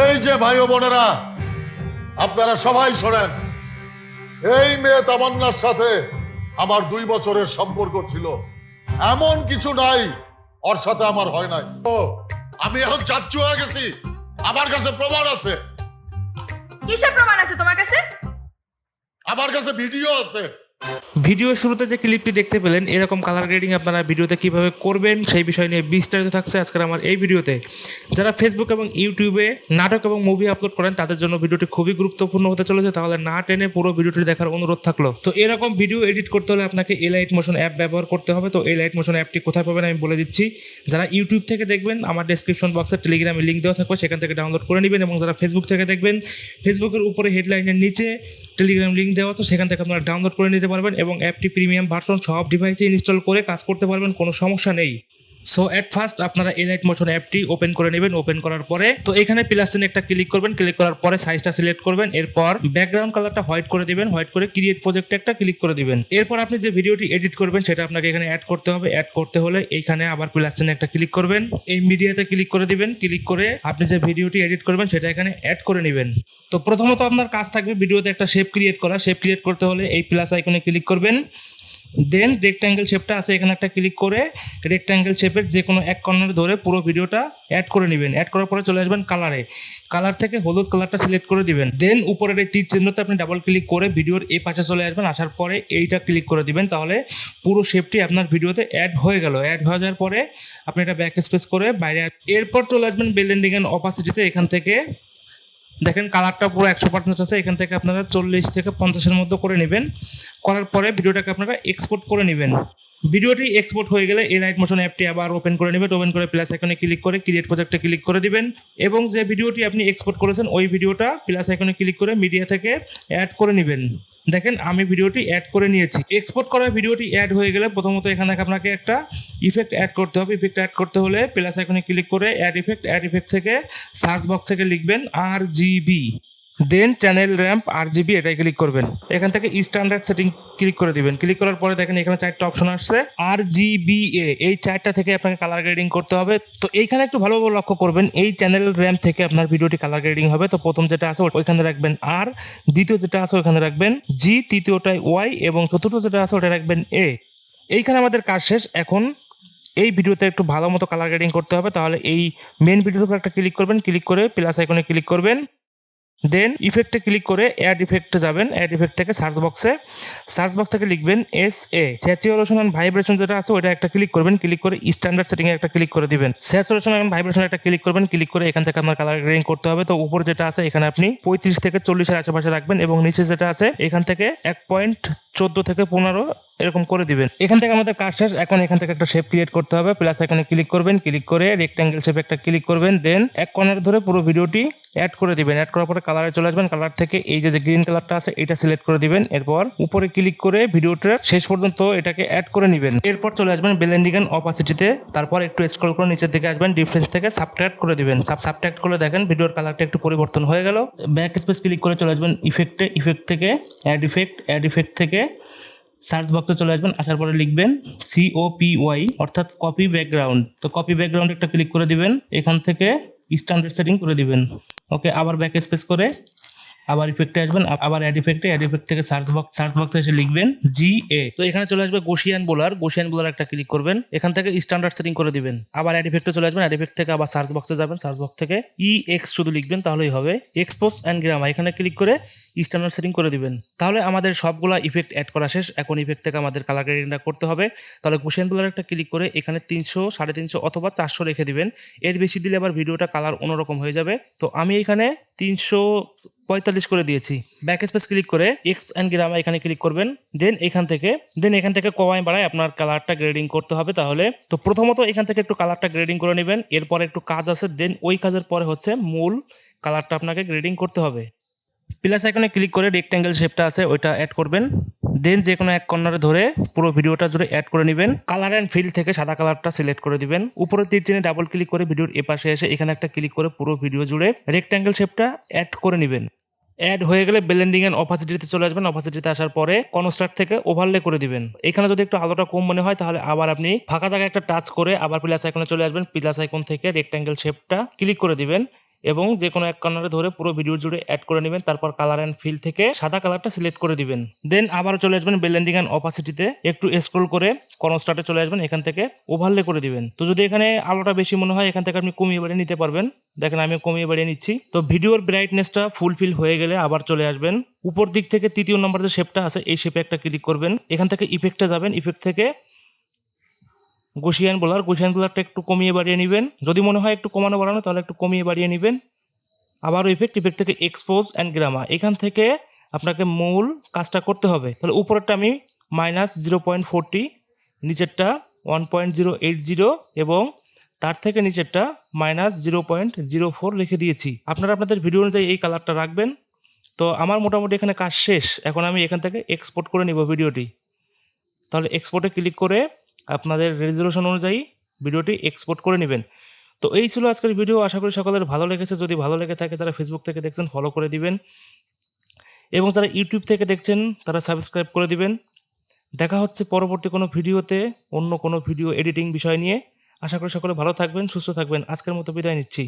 এই যে ভাই ও বোনেরা, আপনারা সবাই শোনেন, এই মেয়ে তামান্নার সাথে আমার 2 বছরের সম্পর্ক ছিল। এমন কিছু নাই ওর সাথে আমার হয় নাই। ও আমি এখন চাচ্চু হয়ে গেছি, আমার কাছে প্রমাণ আছে। কিসের প্রমাণ আছে তোমার কাছে? আমার কাছে ভিডিও আছে। ভিডিওর শুরুতে যে ক্লিপটি দেখতে পেলেন, এরকম কালার গ্রেডিং আপনারা ভিডিওতে কিভাবে করবেন সেই বিষয় নিয়ে বিস্তারিত থাকছে আজকের আমার এই ভিডিওতে। যারা ফেসবুক এবং ইউটিউবে নাটক এবং মুভি আপলোড করেন তাদের জন্য ভিডিওটি খুবই গুরুত্বপূর্ণ হতে চলেছে, তাহলে না টেনে পুরো ভিডিওটি দেখার অনুরোধ থাকলো। তো এরকম ভিডিও এডিট করতে হলে আপনাকে এলাইট মোশন অ্যাপ ব্যবহার করতে হবে। তো এলাইট মোশন অ্যাপটি কোথায় পাবেন আমি বলে দিচ্ছি। যারা ইউটিউব থেকে দেখবেন আমার ডেসক্রিপশন বক্সে টেলিগ্রামে লিঙ্ক দেওয়া থাকবে, সেখান থেকে ডাউনলোড করে নেবেন। এবং যারা ফেসবুক থেকে দেখবেন, ফেসবুকের উপরে হেডলাইনের নিচে টেলিগ্রাম লিঙ্ক দেওয়া আছে, সেখান থেকে আপনারা ডাউনলোড করে নিতে পারবেন এবং অ্যাপটি প্রিমিয়াম ভার্সন সব ডিভাইসে ইনস্টল করে কাজ করতে পারবেন, কোনো সমস্যা নেই। সো এট ফার্স্ট আপনারা এলাইট মোশন অ্যাপটি ওপেন করে নেবেন। ওপেন করার পরে তো এখানে প্লাস চিহ্নে একটা ক্লিক করবেন। ক্লিক করার পরে সাইজটা সিলেক্ট করবেন। এরপর ব্যাকগ্রাউন্ড কালারটা হোয়াইট করে দিবেন। হোয়াইট করে ক্রিয়েট প্রজেক্টে একটা ক্লিক করে দিবেন। এরপর আপনি যে ভিডিওটি এডিট করবেন সেটা আপনাকে এখানে অ্যাড করতে হবে। অ্যাড করতে হলে এইখানে আবার প্লাস চিহ্নে একটা ক্লিক করবেন। এই মিডিয়াতে ক্লিক করে দিবেন। ক্লিক করে আপনি যে ভিডিওটি এডিট করবেন সেটা এখানে অ্যাড করে নেবেন। তো প্রথমত আপনার কাজ থাকবে ভিডিওতে একটা শেপ ক্রিয়েট করা। শেপ ক্রিয়েট করতে হলে এই প্লাস আইকনে ক্লিক করবেন। দেন রেক্ট্যাঙ্গেল শেপটা আছে এখানে একটা ক্লিক করে রেক্ট্যাঙ্গেল শেপের যে কোনো এক কর্নারে ধরে পুরো ভিডিওটা অ্যাড করে নেবেন। অ্যাড করার পরে চলে আসবেন কালারে। কালার থেকে হলুদ কালারটা সিলেক্ট করে দিবেন। দেন উপরের এই তীর চিহ্নতে আপনি ডাবল ক্লিক করে ভিডিওর এই পাশে চলে আসবেন। আসার পরে এইটা ক্লিক করে দিবেন। তাহলে পুরো শেপটি আপনার ভিডিওতে অ্যাড হয়ে গেল। অ্যাড হয়ে যাওয়ার পরে আপনি এটা ব্যাক স্পেস করে বাইরে এরপর চলে আসবেন ব্লেন্ডিং এন্ড অপাসিটিতে। এখান থেকে দেখেন কালারটা পুরো 100% আছে। এখান থেকে আপনারা 40 থেকে 50-এর মধ্যে করে নেবেন। করার পরে ভিডিওটাকে আপনারা এক্সপোর্ট করে নেবেন। ভিডিওটি এক্সপোর্ট হয়ে গেলে এলাইট মোশন অ্যাপটি আবার ওপেন করে নেবেন। ওপেন করে প্লাস আইকনে ক্লিক করে ক্রিয়েট প্রজেক্টে ক্লিক করে দিবেন এবং যে ভিডিওটি আপনি এক্সপোর্ট করেছেন ওই ভিডিওটা প্লাস আইকনে ক্লিক করে মিডিয়া থেকে অ্যাড করে নেবেন। দেখেন আমি ভিডিওটি অ্যাড করে নিয়েছি। এক্সপোর্ট করা ভিডিওটি অ্যাড হয়ে গেলে প্রথমত এখানে আপনাকে একটা ইফেক্ট অ্যাড করতে হবে। ইফেক্ট অ্যাড করতে হলে প্লাস আইকনে ক্লিক করে অ্যাড ইফেক্ট থেকে সার্চ বক্স থেকে লিখবেন RGB, দেন চ্যানেল র্যাম্প RGB, এটাই ক্লিক করবেন। এখান থেকে স্ট্যান্ডার্ড সেটিং ক্লিক করে দিবেন। ক্লিক করার পরে দেখেন এখানে 4টা অপশন আসছে RGBA, এই 4টা থেকে আপনাকে কালার গ্রেডিং করতে হবে। তো এইখানে একটু ভালোভাবে লক্ষ্য করবেন, এই চ্যানেল র্যাম্প থেকে আপনার ভিডিওটি কালার গ্রেডিং হবে। তো প্রথম যেটা আছে ওইখানে রাখবেন R, দ্বিতীয় যেটা আছে ওইখানে রাখবেন G, তৃতীয়টায় Y এবং চতুর্থ যেটা আছে ওটা রাখবেন A। এইখানে আমাদের কাজ শেষ। এখন এই ভিডিওতে একটু ভালো মতো কালার গ্রেডিং করতে হবে। তাহলে এই মেন ভিডিওর উপর একটা ক্লিক করবেন। ক্লিক করে প্লাস আইকনে ক্লিক করবেন। দেন ইফেক্টে ক্লিক করে অ্যাড ইফেক্টে যাবেন। অ্যাড ইফেক্ট থেকে সার্চ বক্স থেকে লিখবেন SA, স্যাচুরেশন অ্যান্ড ভাইব্রেশন যেটা আছে ওইটা একটা ক্লিক করবেন। ক্লিক করে স্ট্যান্ডার্ড সেটিং এ একটা ক্লিক করে দিবেন। স্যাচুরেশন অ্যান্ড ভাইব্রেশন একটা ক্লিক করবেন। ক্লিক করে এখান থেকে আপনার কালার গ্রেডিং করতে হবে। তো উপর যেটা আছে এখানে আপনি 35 থেকে 40-এর আশেপাশে রাখবেন এবং নিচে যেটা আছে এখান থেকে 1.14 থেকে 15 এরকম করে দিবেন। এখান থেকে আমাদের কাজ শেষ। এখন এখান থেকে একটা শেপ ক্রিয়েট করতে হবে। প্লাস এখানে ক্লিক করবেন। ক্লিক করে রেক্ট্যাঙ্গেল শেপে একটা ক্লিক করবেন। দেন এক কর্নার ধরে পুরো ভিডিওটি অ্যাড করে দিবেন। অ্যাড করার পরে কালারে চলে আসবেন। কালার থেকে এই যে গ্রিন কালারটা আছে এটা সিলেক্ট করে দিবেন। এরপর উপরে ক্লিক করে ভিডিওটার শেষ পর্যন্ত এটাকে অ্যাড করে নেবেন। এরপর চলে আসবেন ব্লেন্ডিং এন্ড অপাসিটিতে। তারপর একটু স্ক্রল করে নিচের দিকে আসবেন। ডিফারেন্স থেকে সাবট্রাক্ট করে দিবেন। সাবট্রাক্ট করে দেখেন ভিডিওর কালারটা একটু পরিবর্তন হয়ে গেল। ব্যাক স্পেস ক্লিক করে চলে আসবেন ইফেক্ট থেকে অ্যাড ইফেক্ট থেকে সার্চ বক্সে চলে আসবেন। আসার পরে লিখবেন COPY, অর্থাৎ কপি ব্যাকগ্রাউন্ড। তো কপি ব্যাকগ্রাউন্ড একটা ক্লিক করে দিবেন। এখান থেকে স্ট্যান্ডার্ড সেটিং করে দিবেন। ওকে, আবার ব্যাক স্পেস করে আবার ইফেক্টে আসবেন। আবার অ্যাড ইফেক্ট থেকে সার্চ বক্সে এসে লিখবেন GA। তো এখানে চলে আসবে গসিয়ান বোলার একটা ক্লিক করবেন। এখান থেকে স্ট্যান্ডার্ড সেটিং করে দিবেন। আবার অ্যাড ইফেক্টে চলে আসবেন। অ্যাড ইফেক্ট থেকে আবার সার্চ বক্সে যাবেন। সার্চ বক্স থেকে EX শুধু লিখবেন, তাহলেই হবে। এক্সপোজ অ্যান্ড গ্রামা এখানে ক্লিক করে স্ট্যান্ডার্ড সেটিং করে দিবেন। তাহলে আমাদের সবগুলা ইফেক্ট অ্যাড করা শেষ। এখন ইফেক্ট থেকে আমাদের কালার গ্রেডিংটা করতে হবে। তাহলে গসিয়ান বোলার একটা ক্লিক করে এখানে 300, 350 অথবা 400 রেখে দিবেন। এর বেশি দিলে আবার ভিডিওটা কালার অন্যরকম হয়ে যাবে। তো আমি এখানে 345 করে দিয়েছি। ব্যাক স্পেস ক্লিক করে এক্স অ্যান্ড গ্রামা এখানে ক্লিক করবেন। দেন এখান থেকে কমায় বাড়ায় আপনার কালারটা গ্রেডিং করতে হবে। তাহলে তো প্রথমত এখান থেকে একটু কালারটা গ্রেডিং করে নেবেন। এরপরে একটু কাজ আছে। দেন ওই কাজের পরে হচ্ছে মূল কালারটা আপনাকে গ্রেডিং করতে হবে। প্লাস আইকনে ক্লিক করে রেক্ট্যাঙ্গেল শেপটা আছে ওইটা অ্যাড করবেন। দেন যে কোনো এক কর্নারে ধরে পুরো ভিডিওটা জুড়ে অ্যাড করে নেবেন। কালার অ্যান্ড ফিল থেকে সাদা কালারটা সিলেক্ট করে দিবেন। উপরের তীর চিহ্নে ডাবল ক্লিক করে ভিডিওর এপাশে এসে এখানে একটা ক্লিক করে পুরো ভিডিও জুড়ে রেক্ট্যাঙ্গেল শেপটা অ্যাড করে নেবেন। অ্যাড হয়ে গেলে ব্লেন্ডিং এন্ড অপাসিটিতে চলে আসবেন। অপাসিটিতে আসার পরে কনস্ট্রাক্ট থেকে ওভারলে করে দিবেন। এখানে যদি একটু আলোটা কম মনে হয় তাহলে আবার আপনি ফাঁকা জায়গায় একটা টাচ করে আবার প্লাস আইকনে চলে আসবেন। প্লাস আইকন থেকে রেক্ট্যাঙ্গেল শেপটা ক্লিক করে দিবেন এবং যে কোনো এক কর্নারে ধরে পুরো ভিডিও জুড়ে অ্যাড করে নেবেন। তারপর কালার অ্যান্ড ফিল থেকে সাদা কালারটা সিলেক্ট করে দিবেন। দেন আবার চলে আসবেন ব্লেন্ডিং অ্যান্ড অপাসিটিতে, একটু স্ক্রল করে কনস্ট্রাক্টে চলে আসবেন, এখান থেকে ওভারলে করে দিবেন। তো যদি এখানে আলোটা বেশি মনে হয় এখান থেকে আপনি কমিয়ে বাড়িয়ে নিতে পারবেন। দেখেন আমি কমিয়ে বাড়িয়ে নিচ্ছি। তো ভিডিওর ব্রাইটনেসটা ফুলফিল হয়ে গেলে আবার চলে আসবেন উপর দিক থেকে 3য় নম্বর যে শেপটা আছে এই শেপে একটা ক্লিক করবেন। এখান থেকে ইফেক্টে যাবেন, ইফেক্ট থেকে গসিয়ান ব্লারটা একটু কমিয়ে বাড়িয়ে নেবেন। যদি মনে হয় একটু কমানো বাড়ানো তাহলে একটু কমিয়ে বাড়িয়ে নেবেন। আবারও ইফেক্ট থেকে এক্সপোজ অ্যান্ড গ্রামা, এখান থেকে আপনাকে মূল কাজটা করতে হবে। তাহলে উপরেরটা আমি -0.40, নিচেরটা 1.080 এবং তার থেকে নিচেরটা -0.04 লিখে দিয়েছি। আপনারা আপনাদের ভিডিও অনুযায়ী এই কালারটা রাখবেন। তো আমার মোটামুটি এখানে কাজ শেষ। এখন আমি এখান থেকে এক্সপোর্ট করে নিব ভিডিওটি। তাহলে এক্সপোর্টে ক্লিক করে আপনাদের রেজলিউশন অনুযায়ী ভিডিওটি এক্সপোর্ট করে নেবেন। তো এই ছিল আজকের ভিডিও। আশা করি সকলের ভালো লেগেছে। যদি ভালো লেগে থাকে যারা ফেসবুক থেকে দেখছেন ফলো করে দিবেন এবং যারা ইউটিউব থেকে দেখছেন তারা সাবস্ক্রাইব করে দিবেন। দেখা হচ্ছে পরবর্তী কোনো ভিডিওতে অন্য কোনো ভিডিও এডিটিং বিষয় নিয়ে। আশা করি সকলে ভালো থাকবেন, সুস্থ থাকবেন। আজকের মতো বিদায় নিচ্ছি।